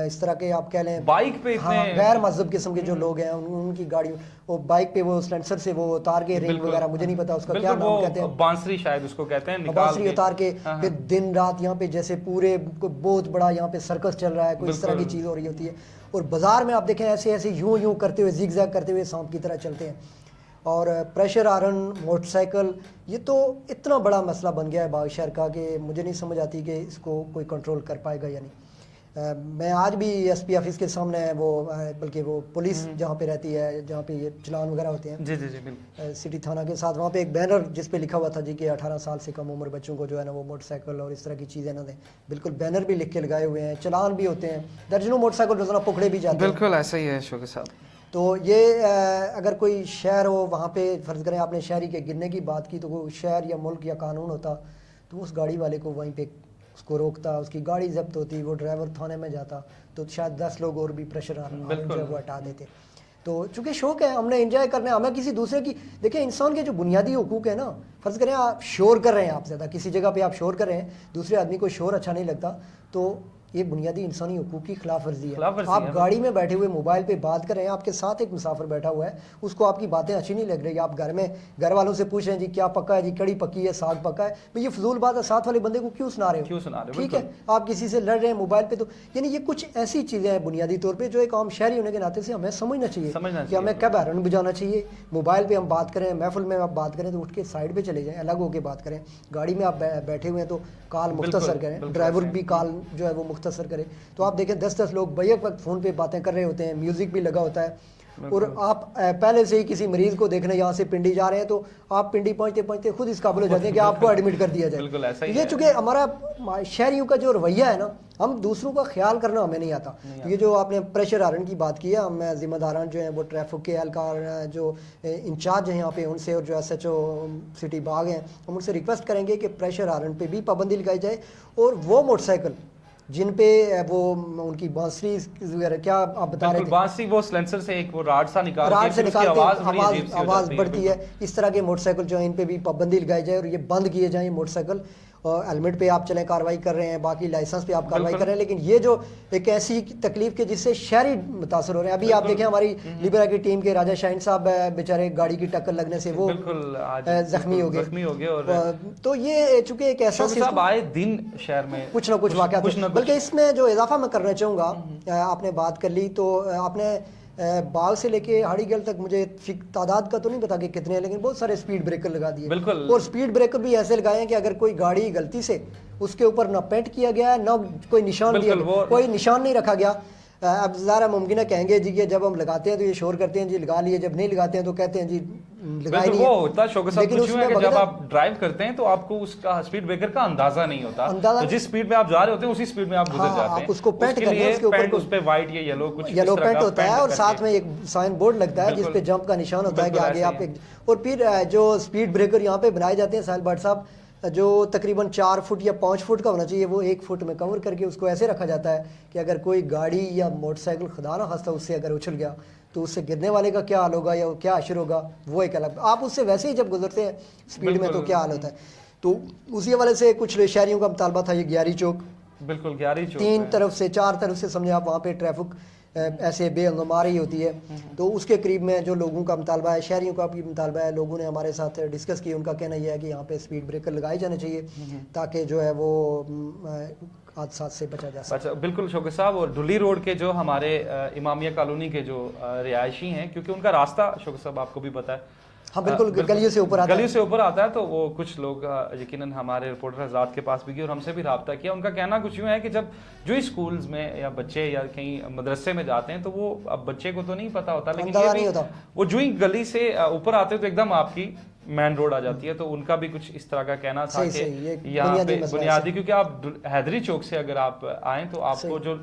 इस तरह के आप कह लें बाइक पे इतने गैर मजहब किस्म के जो लोग हैं, उनकी गाड़ी वो बाइक पे वो स्लेंसर से वो उतार के रिंग वगैरह, मुझे नहीं पता उसका क्या नाम कहते हैं, बांसुरी शायद उसको कहते हैं, बांसुरी उतार के फिर दिन रात यहाँ पे जैसे पूरे बहुत बड़ा यहाँ पे सर्कस चल रहा है, कोई इस तरह की चीज़ हो रही होती है। और बाजार में आप देखें ऐसे ऐसे यूं करते हुए जिग जैग करते हुए सांप की तरह चलते हैं। और प्रेशर हार्न, मोटरसाइकिल, ये तो इतना बड़ा मसला बन गया है बाग शहर का कि मुझे नहीं समझ आती कि इसको कोई कंट्रोल कर पाएगा या नहीं। मैं आज भी एसपी ऑफिस के सामने वो बल्कि वो पुलिस जहाँ पे रहती है, जहाँ पे ये चलान वगैरह होते हैं, जी जी जी बिल्कुल, सिटी थाना के साथ, वहाँ पे एक बैनर जिस पे लिखा हुआ था जी कि 18 साल से कम उम्र बच्चों को जो है ना वो मोटरसाइकिल और इस तरह की चीज़ें ना दें। बिल्कुल बैनर भी लिख के लगाए हुए हैं, चलान भी होते हैं, दर्जनों मोटरसाइकिल रोजाना पकड़े भी जाते हैं। बिल्कुल ऐसा ही है शौकत साहब। तो ये अगर कोई शहर हो, वहाँ पे फ़र्ज़ करें आपने शहरी के गिरने की बात की, तो वो शहर या मुल्क या कानून होता तो उस गाड़ी वाले को वहीं पे उसको रोकता, उसकी गाड़ी जब्त होती, वो ड्राइवर थाने में जाता, तो शायद 10 लोग और भी प्रेशर जो है वो हटा देते। तो चूँकि शौक है, हमने एंजॉय करना है, हमें किसी दूसरे की, देखिए इंसान के जो बुनियादी हुकूक है ना, फ़र्ज़ करें आप शोर कर रहे हैं, आप ज़्यादा किसी जगह पे आप शोर कर रहे हैं, दूसरे आदमी को शोर अच्छा नहीं लगता, तो ये बुनियादी इंसानी हुकूक की खिलाफ वर्जी है। आप गाड़ी में बैठे हुए मोबाइल पे बात कर रहे हैं, आपके साथ एक मुसाफिर बैठा हुआ है, उसको आपकी बातें अच्छी नहीं लग रही, आप घर में घर वालों से पूछ रहे हैं जी क्या पका है, जी कड़ी पकी है, साग पका है, भाई ये फजूल बात है, साथ वाले बंदे को क्यों सुना रहे हो? ठीक है, आप किसी से लड़ रहे हैं मोबाइल पे, तो यानी ये कुछ ऐसी चीज़ें हैं बुनियादी तौर पर जो एक आम शहरी होने के नाते से हमें समझना चाहिए कि हमें कब हॉर्न बजाना चाहिए। मोबाइल पर हम बात करें, महफिल में आप बात करें तो उठ के साइड पर चले जाएँ, अलग होकर बात करें। गाड़ी में आप बैठे हुए हैं तो कॉल मुख्तसर करें, ड्राइवर भी कॉल जो है वो मुख्तसर करे। तो आप देखें 10-10 लोग बैक वक्त फ़ोन पे बातें कर रहे होते हैं, म्यूज़िक भी लगा होता है, और आप पहले से ही किसी मरीज़ को देखने यहाँ से पिंडी जा रहे हैं, तो आप पिंडी पहुँचते पहुँचते खुद इस काबिल हो जाते हैं कि आपको एडमिट कर दिया जाए। ये चूँकि हमारा शहरियों का जो रवैया है ना, हम दूसरों का ख्याल करना हमें नहीं आता। तो ये जो आपने प्रेशर हार्न की बात की है, हम ज़िम्मेदारान जो हैं वो ट्रैफिक के एहलकार जो इंचार्ज हैं यहाँ पे, उनसे और जो SHO सिटी बाग हैं, हम उनसे रिक्वेस्ट करेंगे कि प्रेशर हार्न पे भी पाबंदी लगाई जाए, और वो मोटरसाइकिल जिन पे वो उनकी बांसुरी वगैरह, क्या आप बता रहे थे, बांसुरी वो स्लेंसर से एक वो राड से निकालते आवाज़ बढ़ती है, इस तरह के मोटरसाइकिल जो है इन पे भी पाबंदी लगाई जाए और ये बंद किए जाएँ मोटरसाइकिल। हेलमेट पे आप चलें कार्रवाई कर रहे हैं, बाकी लाइसेंस पे आप कार्रवाई कर रहे हैं, लेकिन ये जो एक ऐसी तकलीफ के जिससे शहरी मुतासर हो रहे हैं। अभी आप देखें हमारी लिबरा की टीम के राजा शाहीन साहब बेचारे गाड़ी की टक्कर लगने से वो जख्मी हो गए, और तो ये चूंकि एक ऐसा आए दिन शहर में कुछ ना कुछ वाक़या, बल्कि इसमें जो इजाफा मैं करना चाहूँगा, आपने बात कर ली तो आपने बाग से लेके हाड़ी गल तक, मुझे तादाद का तो नहीं पता कि कितने हैं, लेकिन बहुत सारे स्पीड ब्रेकर लगा दिए, और स्पीड ब्रेकर भी ऐसे लगाए हैं कि अगर कोई गाड़ी गलती से उसके ऊपर ना पेंट किया गया है, ना कोई निशान दिया, कोई निशान नहीं रखा गया। अब ज़रा मुमकिन है कहेंगे जी कि जब हम लगाते हैं तो ये शोर करते हैं जी लगा लिए, जब नहीं लगाते हैं तो कहते हैं जी लगाई नहीं। वो होता शौकत साहब कुछ है कि जब आप ड्राइव करते हैं तो आपको उसका स्पीड ब्रेकर का अंदाजा नहीं होता, तो जिस स्पीड में आप जा रहे होते हैं उसी स्पीड में आप गुजर जाते हैं। आप उसको पेंट करते हैं, उसके ऊपर उस पे व्हाइट या येलो पेंट होता है, और साथ में एक साइन बोर्ड लगता है जिस पे जंप का निशान होता है कि आगे आप एक, और फिर जो स्पीड ब्रेकर यहाँ पे बनाए जाते हैं साहिल भट्ट साहब, जो तकरीबन 4 फुट या 5 फुट का होना चाहिए, वो 1 फुट में कवर करके उसको ऐसे रखा जाता है कि अगर कोई गाड़ी या मोटरसाइकिल खुदा ना खास्ता उससे अगर उछल गया तो उससे गिरने वाले का क्या हाल होगा या क्या अशर होगा, वो एक अलग, आप उससे वैसे ही जब गुजरते हैं स्पीड में तो क्या हाल होता है। तो उसी हवाले से कुछ शहरियों का मुतालबा था ये ग्यारी चौक, बिल्कुल ग्यारी चौक 3 तरफ से 4 तरफ से समझे आप, वहाँ पे ट्रैफिक ایسے بے انگماری ہوتی ہے. تو اس کے قریب میں جو لوگوں کا مطالبہ ہے, شہریوں کا بھی مطالبہ ہے, لوگوں نے ہمارے ساتھ ڈسکس کی, ان کا کہنا یہ ہے کہ یہاں پہ اسپیڈ بریکر لگائے جانے چاہیے تاکہ جو ہے وہ حادثات سے بچا جا سکے. اچھا بالکل شوکت صاحب. اور ڈھلی روڈ کے جو ہمارے امامیہ کالونی کے جو رہائشی ہیں, کیونکہ ان کا راستہ شوکت صاحب آپ کو بھی پتہ ہے, ہاں بالکل گلیوں سے اوپر آتا ہے, تو وہ کچھ لوگ یقیناً ہمارے رپورٹر حضرات کے پاس بھی گئے اور ہم سے بھی رابطہ کیا. ان کا کہنا کچھ یوں ہے کہ جب جو اسکولز میں یا بچے یا کہیں مدرسے میں جاتے ہیں تو وہ اب بچے کو تو نہیں پتہ ہوتا, لیکن وہ جو ہی گلی سے اوپر آتے ہیں تو ایک دم آپ کی مین روڈ آ جاتی ہے. تو ان کا بھی کچھ اس طرح کا کہنا تھا کہ یہاں پہ بنیادی, کیونکہ آپ حیدری چوک سے اگر آپ آئیں تو آپ کو جو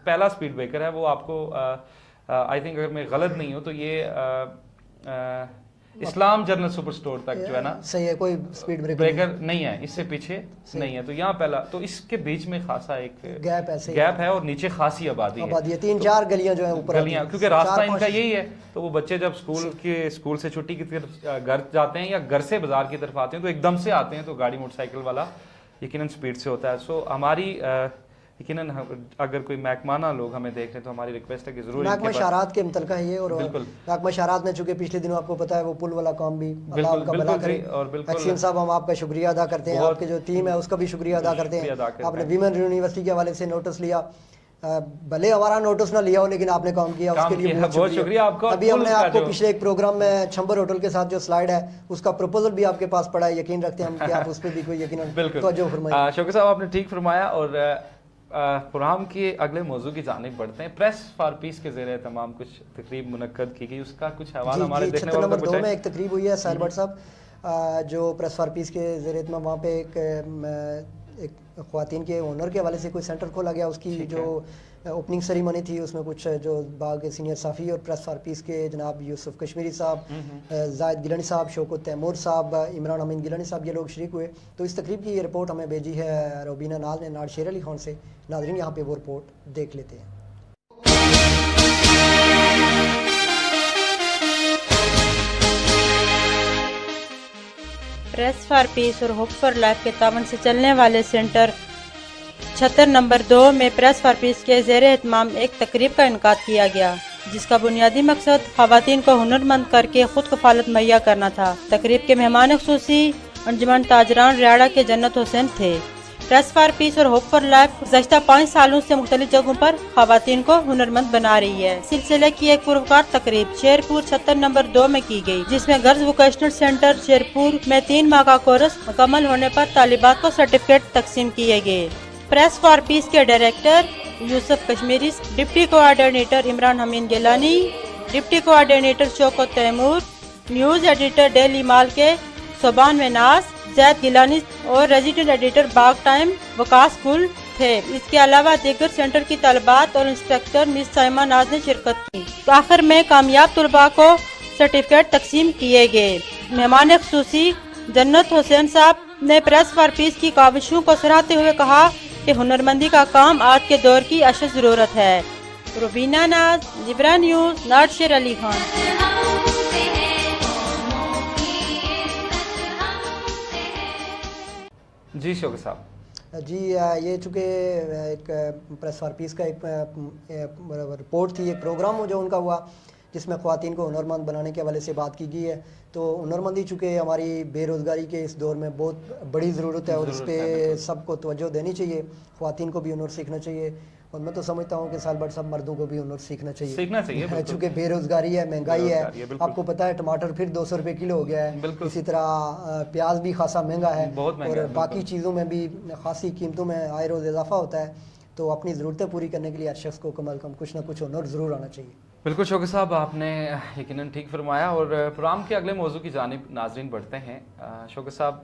پہلا اسپیڈ بریکر ہے وہ آپ کو آئی تھنک, اگر میں غلط نہیں ہوں تو یہ اسلام جنرل سپر سٹور تک جو ہے نا صحیح ہے, کوئی سپیڈ بریکر نہیں ہے, اس سے پیچھے نہیں ہے. تو یہاں پہلا, تو اس کے بیچ میں خاصا ایک گیپ ہے اور نیچے خاصی آبادی ہے, 3-4 گلیاں جو ہیں اوپر گلیاں, کیونکہ راستہ ان کا یہی ہے. تو وہ بچے جب اسکول سے چھٹی کی طرف گھر جاتے ہیں یا گھر سے بازار کی طرف آتے ہیں تو ایک دم سے آتے ہیں, تو گاڑی موٹر سائیکل والا یقیناً سپیڈ سے ہوتا ہے. سو ہماری یقیناً اگر کوئی محکمانہ لوگ ہمیں دیکھ رہے ہیں تو ہماری ریکویسٹ ہے کہ ضرور محکمہ شہرات کے متعلقہ ہے یہ, اور محکمہ شہرات نے چونکہ پچھلے دنوں آپ کو پتہ ہے وہ پل والا کام بھی اللہ ان کا بھلا کرے. حسین صاحب ہم آپ کا شکریہ ادا کرتے ہیں, آپ کے جو ٹیم ہے اس کا بھی شکریہ ادا کرتے ہیں. آپ نے ویمن یونیورسٹی کے حوالے سے نوٹس لیا, بھلے ہمارا نوٹس نہ لیا ہو لیکن آپ نے کام کیا, اس کے لیے بہت شکریہ آپ کا. ابھی ہم نے آپ کو پچھلے ایک پروگرام میں چھمبر ہوٹل کے ساتھ جو سلائیڈ ہے اس کا پروپوزل بھی آپ کے پاس پڑا ہے, یقین رکھتے ہیں ہم کہ آپ اس پہ بھی کوئی یقیناً توجہ فرمائیں. شوکت صاحب آپ نے ٹھیک فرمایا. اور پروگرام کے اگلے موضوع کی جانب بڑھتے ہیں. پریس فار پیس کے زیر اہتمام کچھ تقریب منعقد کی گئی, اس کا کچھ حوالہ ہمارے دیکھنے والوں کو 2 میں ایک تقریب ہوئی ہے ساحل بٹ صاحب, جو پریس فار پیس کے زیر اہتمام, وہاں پہ ایک خواتین کے اونر کے حوالے سے کوئی سینٹر کھولا گیا. اس کی جو اوپننگ سیریمنی تھی اس میں کچھ جو باغ کے سینئر صحافی اور پریس فار پیس کے جناب یوسف کشمیری صاحب, زاہد گیلانی صاحب, شوکت تیمور صاحب, عمران امین گیلانی صاحب, یہ لوگ شریک ہوئے. تو اس تقریب کی یہ رپورٹ ہمیں بھیجی ہے روبینہ ناز نے ناڈ شیر علی خان سے. ناظرین یہاں پہ وہ رپورٹ دیکھ لیتے ہیں. پریس فار پیس اور ہوپ فار لائف کے تعاون سے چلنے والے سینٹر 76 نمبر 2 میں پریس فار پیس کے زیر اہتمام ایک تقریب کا انعقاد کیا گیا, جس کا بنیادی مقصد خواتین کو ہنرمند کر کے خود کفالت مہیا کرنا تھا. تقریب کے مہمان خصوصی انجمن تاجران ریاڑہ کے جنت حسین تھے. پریس فار پیس اور ہوپ فار لائف گزشتہ 5 سالوں سے مختلف جگہوں پر خواتین کو ہنرمند بنا رہی ہے. سلسلے کی ایک پروکار تقریب شیرپور 76 نمبر 2 میں کی گئی, جس میں گرلز ووکیشنل سینٹر شیرپور میں 3 ماہ کا کورس مکمل ہونے پر طالبات کو سرٹیفکیٹ تقسیم کیے گئے. پریس فار پیس کے ڈائریکٹر یوسف کشمیری, ڈپٹی کوآرڈینیٹر عمران امین گیلانی, ڈپٹی کوآرڈینیٹر شوکت تیمور, نیوز ایڈیٹر ڈیلی مال کے صوبان میں ناز, زید گیلانی اور ریزیڈنٹ ایڈیٹر باغ ٹائم وکاس گل تھے. اس کے علاوہ دیگر سینٹر کی طالبات اور انسپیکٹر مس سائمہ ناز نے شرکت کی. آخر میں کامیاب طلباء کو سرٹیفکیٹ تقسیم کیے گئے. مہمان خصوصی جنت حسین صاحب نے پریس فار پیس کی کاوشوں کو سراہتے ہوئے کہا کہ ہنرمندی کا کام آج کے دور کی اشد ضرورت ہے. روبینہ ناز, لیبرا نیوز, ناڈ شیر علی خان. جی شوکت صاحب. جی یہ چونکہ ایک پریس فار پیس کا ایک رپورٹ تھی, ایک پروگرام جو ان کا ہوا جس میں خواتین کو ہنرمند بنانے کے حوالے سے بات کی گئی ہے. تو ہنرمندی چونکہ ہماری بے روزگاری کے اس دور میں بہت بڑی ضرورت ہے اور اس پہ سب کو توجہ دینی چاہیے. خواتین کو بھی ہنر سیکھنا چاہیے, اور میں تو سمجھتا ہوں کہ سال بھر سب مردوں کو بھی ہنر سیکھنا چاہیے چونکہ بے روزگاری ہے, مہنگائی ہے. آپ کو پتہ ہے ٹماٹر پھر 200 روپے کلو ہو گیا ہے, اسی طرح پیاز بھی خاصا مہنگا ہے, اور باقی چیزوں میں بھی خاصی قیمتوں میں آئے روز اضافہ ہوتا ہے. تو اپنی ضرورتیں پوری کرنے کے لیے ہر شخص کو کم از کم کچھ نہ کچھ ہنر ضرور آنا چاہیے. بالکل شوکت صاحب, آپ نے یقیناً ٹھیک فرمایا. اور پروگرام کے اگلے موضوع کی جانب ناظرین بڑھتے ہیں. شوکت صاحب,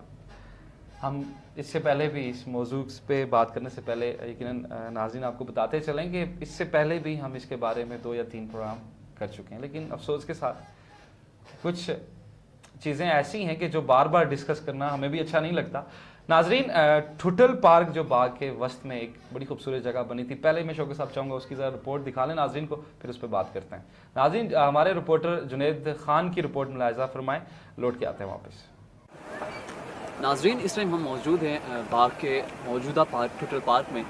ہم اس سے پہلے بھی اس موضوع پہ بات کرنے سے پہلے یقیناً ناظرین آپ کو بتاتے چلیں کہ اس سے پہلے بھی ہم اس کے بارے میں 2 یا 3 پروگرام کر چکے ہیں, لیکن افسوس کے ساتھ کچھ چیزیں ایسی ہیں کہ جو بار بار ڈسکس کرنا ہمیں بھی اچھا نہیں لگتا. ناظرین, ٹھٹل پارک جو باغ کے وسط میں ایک بڑی خوبصورت جگہ بنی تھی, پہلے میں شوکت صاحب چاہوں گا اس کی ذرا رپورٹ دکھا لیں ناظرین کو, پھر اس پہ بات کرتے ہیں. ناظرین, ہمارے رپورٹر جنید خان کی رپورٹ ملاحظہ فرمائیں, لوٹ کے آتے ہیں واپس. ناظرین, اس ٹائم ہم موجود ہیں باغ کے موجودہ پارک ٹھٹل پارک میں.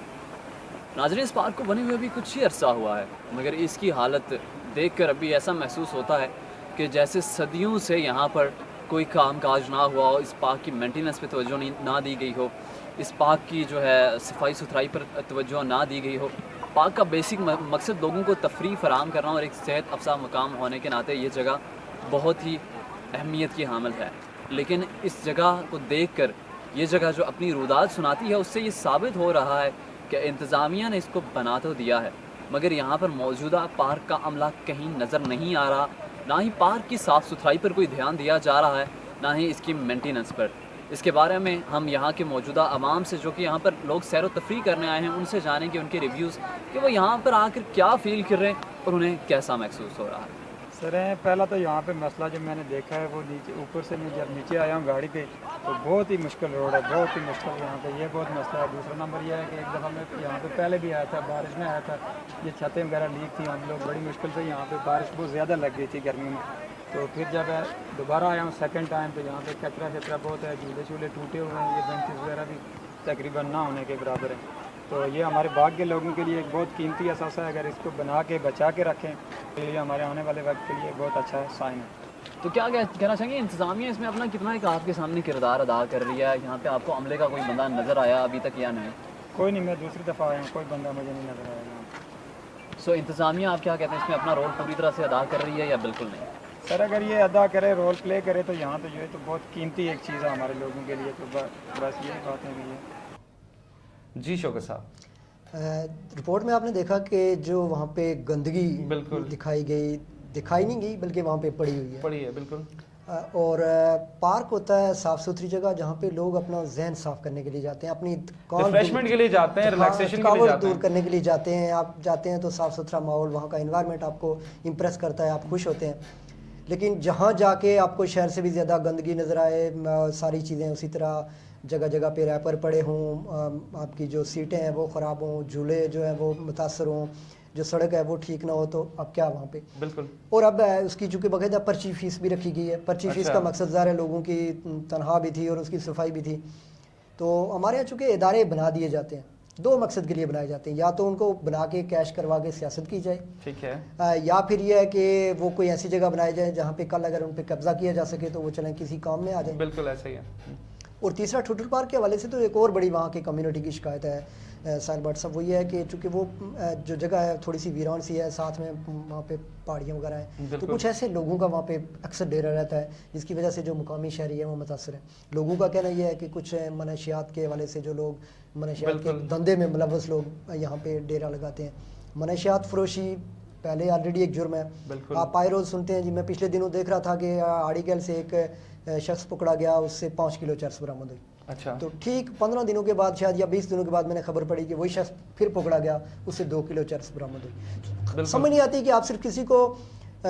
नाज़रीन, इस पार्क को बने हुए अभी कुछ ही अरसा हुआ है, मगर इसकी हालत देखकर अभी ऐसा महसूस होता है कि जैसे सदियों से यहाँ पर कोई काम काज ना हुआ हो, इस पार्क की मेंटेनेंस पे तवज्जो ना दी गई हो, इस पार्क की जो है सफाई सुथराई पर तवज्जो ना दी गई हो। पार्क का बेसिक मकसद लोगों को तफरीह फराहम करना और एक सेहत अफजा मकाम होने के नाते ये जगह बहुत ही अहमियत की हामिल है। लेकिन इस जगह को देख कर ये जगह जो अपनी रुदात सुनाती है, उससे ये साबित हो रहा है कि इंतज़ामिया ने इसको बना तो दिया है, मगर यहाँ पर मौजूदा पार्क का अमला कहीं नज़र नहीं आ रहा। ना ही पार्क की साफ़ सुथराई पर कोई ध्यान दिया जा रहा है, ना ही इसकी मेंटेनेंस पर। इसके बारे में हम यहाँ के मौजूदा आवाम से, जो कि यहाँ पर लोग सैर व तफरीह करने आए हैं, उनसे जानेंगे उनके रिव्यूज़ कि वो यहाँ पर आकर क्या फ़ील कर रहे हैं और उन्हें कैसा महसूस हो रहा है। सर पहला तो यहाँ पे मसला जो मैंने देखा है वो नीचे ऊपर से मैं जब नीचे आया हूँ गाड़ी पे तो बहुत ही मुश्किल रोड है, बहुत ही मुश्किल यहाँ पे, ये बहुत मसला है। दूसरा नंबर ये है कि एक दफ़ा मैं यहाँ पे पहले भी आया था, बारिश में आया था, ये छतें वगैरह लीक थी, हम लोग बड़ी मुश्किल से यहाँ पे, बारिश बहुत ज़्यादा लग गई थी गर्मी में। तो फिर जब दोबारा आया हूँ सेकंड टाइम तो यहाँ पे कचरा बहुत है, झूले शूले टूटे हुए हैं, ये बेंचेस वगैरह भी तकरीबन ना होने के बराबर हैं। तो ये हमारे बाग के लोगों के लिए एक बहुत कीमती असासा है, अगर इसको बना के बचा के रखें तो ये हमारे आने वाले वक्त के लिए बहुत अच्छा साइन है। तो क्या कहना चाहेंगे, इंतज़ामिया इसमें अपना कितना एक आपके सामने किरदार अदा कर रही है? यहाँ पे आपको अमले का कोई बंदा नज़र आया अभी तक या नहीं? कोई नहीं, मैं दूसरी दफ़ा आया हूँ, कोई बंदा मुझे नहीं नज़र आया यहाँ। सो इंतज़ामिया आप क्या कहते हैं, इसमें अपना रोल पूरी तरह से अदा कर रही है या बिल्कुल नहीं? सर अगर ये अदा करे, रोल प्ले करे तो यहाँ तो ये तो बहुत कीमती एक चीज़ है हमारे लोगों के लिए। तो बस यही बात है कि ये जी शौकत साहब, रिपोर्ट में आपने देखा कि जो वहाँ पे गंदगी बिल्कुल दिखाई नहीं गई बल्कि वहाँ पे पड़ी हुई है बिल्कुल। और पार्क होता है साफ़ सुथरी जगह जहाँ पे लोग अपना जहन साफ़ करने के लिए जाते हैं, अपनी रिफ्रेशमेंट के लिए जाते हैं, रिलैक्सेशन के लिए जाते हैं, दूर करने के लिए जाते हैं। आप जाते हैं तो साफ़ सुथरा माहौल, वहाँ का एनवायरनमेंट आपको इम्प्रेस करता है, आप खुश होते हैं। लेकिन जहाँ जाके आपको शहर से भी ज़्यादा गंदगी नज़र आए, सारी चीज़ें उसी तरह जगह जगह पे रैपर पड़े हों, आपकी जो सीटें हैं वो ख़राब हों, झूले जो हैं वो मुतासर हों, जो सड़क है वो ठीक ना हो, तो अब क्या वहाँ पे बिल्कुल। और अब उसकी चूँकि बाकायदा पर्ची फीस भी रखी गई है। पर्ची फीस का मकसद ज़ाहिर है लोगों की तनख्वाह भी थी और उसकी सफाई भी थी। तो हमारे यहाँ चूँकि इदारे बना दिए जाते हैं, दो मकसद के लिए बनाए जाते हैं, या तो उनको बना के कैश करवा के सियासत की जाए, ठीक है, या फिर ये है कि वो कोई ऐसी जगह बनाई जाए जहाँ पे कल अगर उन पे कब्जा किया जा सके तो वो चलें किसी काम में आ जाए। बिल्कुल ऐसा ही है। और तीसरा ठुटुल पार्क के हवाले से तो एक और बड़ी वहाँ की कम्युनिटी की शिकायत है साहिल भट्ट साहब, वो ये है कि चूँकि वो जो जगह है थोड़ी सी वीरान सी है, साथ में वहाँ पे पहाड़ियाँ वगैरह हैं, तो कुछ ऐसे लोगों का वहाँ पे अक्सर डेरा रहता है जिसकी वजह से जो मुकामी शहरी है वो मुतासर है। लोगों का कहना यह है कि कुछ मनशियात के हवाले से जो लोग मनशियात के धंधे में मुलव्वस लोग यहाँ पे डेरा लगाते हैं। मनशियात फरोशी पहले ऑलरेडी एक जुर्म है। आप आए रोज़ सुनते हैं जी, मैं पिछले दिनों देख रहा था कि आड़ीगल से एक शख्स पकड़ा गया, उससे 5 किलो चरस बरामद हुई। अच्छा, तो ठीक 15 दिनों के बाद शायद या 20 दिनों के बाद मैंने खबर पड़ी कि वही शख्स फिर पकड़ा गया, उससे 2 किलो चरस बरामद हुई। समझ नहीं आती कि आप सिर्फ किसी को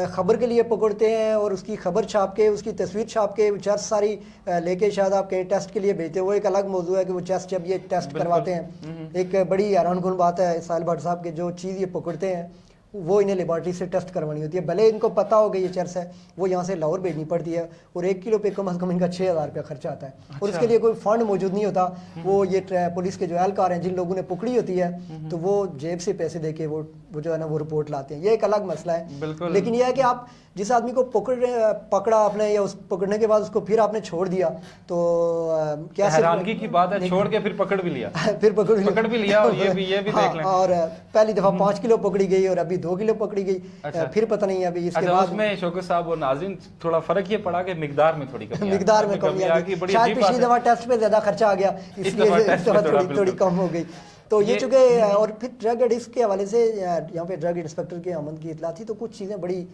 खबर के लिए पकड़ते हैं और उसकी खबर छाप के, उसकी तस्वीर छाप के चरस सारी लेके शायद आप कहीं टेस्ट के लिए भेजते हो। वो एक अलग मौजू है कि वो चरस जब ये टेस्ट करवाते हैं, एक बड़ी हैरानकुन बात है साहिल भट्ट साहब के, जो चीज़ ये पकड़ते हैं वो इन्हें लेबॉर्ट्री से टेस्ट करवानी होती है। भले इनको पता हो कि ये चरस है, वो यहाँ से लाहौर भेजनी पड़ती है और 1 किलो पे कम से कम इनका 6000 रुपया खर्चा आता है। अच्छा। और उसके लिए कोई फंड मौजूद नहीं होता। वो ये पुलिस के जो एहलकार हैं, जिन लोगों ने पकड़ी होती है, तो वो जेब से पैसे दे के वो जो है ना वो रिपोर्ट लाते हैं। ये एक अलग मसला है। लेकिन यह है कि आप जिस आदमी को पकड़ा आपने, या उस पकड़ने के बाद उसको फिर आपने छोड़ दिया, तो क्या हैरानगी की बात है, छोड़ के फिर पकड़ भी लिया फिर पकड़ भी लिया, ये भी देख लें। और पहली दफा 5 किलो पकड़ी गई और अभी 2 किलो पकड़ी गई। अच्छा। फिर पता नहीं अभी इसके बाद उसमें शौकत साहब और नाज़रीन थोड़ा फर्क ये पड़ा कि मिकदार में थोड़ी कमी, मिकदार में कमी आ गई। शायद पिछली दफा टेस्ट पे ज्यादा खर्चा आ गया, इसलिए थोड़ी कम हो गई। तो ये चूँकि और फिर ड्रग एडिक्ट के हवाले से यहाँ पे ड्रग इंस्पेक्टर के आमद की इतला थी, तो कुछ चीज़ें बड़ी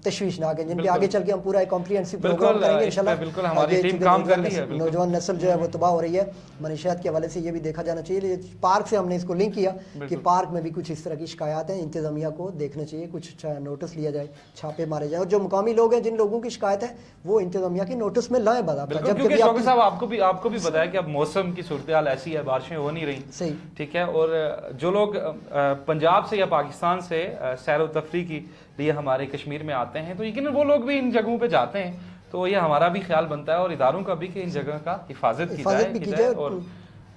तशवीशनाक है जिन पे आगे चल के हम पूरा एक कॉम्प्रिहेंसिव प्रोग्राम करेंगे इंशाल्लाह। बिल्कुल हमारी टीम काम कर रही है। नौजवान नस्ल जो है वो तबाह हो रही है, मनशियात के हवाले से ये भी देखा जाना चाहिए। पार्क से हमने इसको लिंक किया कि पार्क में भी कुछ इस तरह की शिकायत है, इंतजामिया को देखना चाहिए, कुछ नोटिस लिया जाए, छापे मारे जाए, और जो मुकामी लोग हैं जिन लोगों की शिकायत है वो इंतजामिया की नोटिस में लाएं बाकायदा। क्योंकि शौकत साहब आपको भी बताया कि अब मौसम की सूरत हाल ऐसी है, बारिशें हो नहीं रही, सही ठीक है, और जो लोग पंजाब से या पाकिस्तान से सैर व तफरी की लिए हमारे कश्मीर में आते हैं, तो यकीनन वो लोग भी इन जगहों पे जाते हैं, तो ये हमारा भी ख्याल बनता है और इदारों का भी कि इन जगह का हिफाजत की जाए। और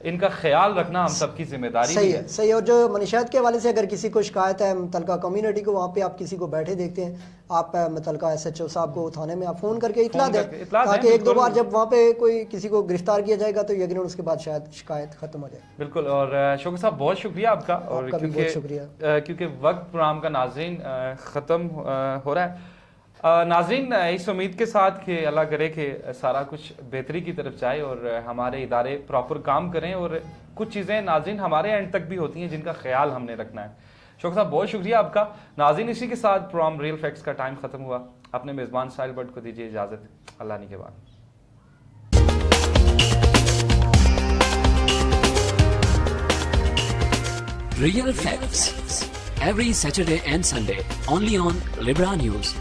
इनका ख्याल रखना हम सबकी जिम्मेदारी सही भी है, सही है। और जो मनशियात के हवाले से अगर किसी को शिकायत है मुतलका कम्युनिटी को, वहाँ पे आप किसी को बैठे देखते हैं, आप मुतलका SHO साहब को थाने में आप फ़ोन करके इतला दें, ताकि एक दो बार जब वहाँ पे कोई किसी को गिरफ्तार किया जाएगा तो यकीनन उसके बाद शायद शिकायत ख़त्म हो जाए। बिल्कुल। और शौकत साहब बहुत शुक्रिया आपका, और आपका भी बहुत शुक्रिया। क्योंकि वक्त प्रोग्राम का नाज़रीन ख़त्म हो रहा है। नाज़रीन इस उम्मीद के साथ कि अल्लाह करे कि सारा कुछ बेहतरी की तरफ जाए और हमारे इदारे प्रॉपर काम करें, और कुछ चीज़ें नाज़रीन हमारे एंड तक भी होती हैं जिनका ख्याल हमने रखना है। शौकत साहब बहुत शुक्रिया आपका। नाज़रीन इसी के साथ प्रोग्राम रियल फैक्ट्स का टाइम ख़त्म हुआ। अपने मेज़बान साहिल भट्ट को दीजिए इजाज़त। अल्लाह निगहबान। Real Facts every Saturday and Sunday only on Libra News.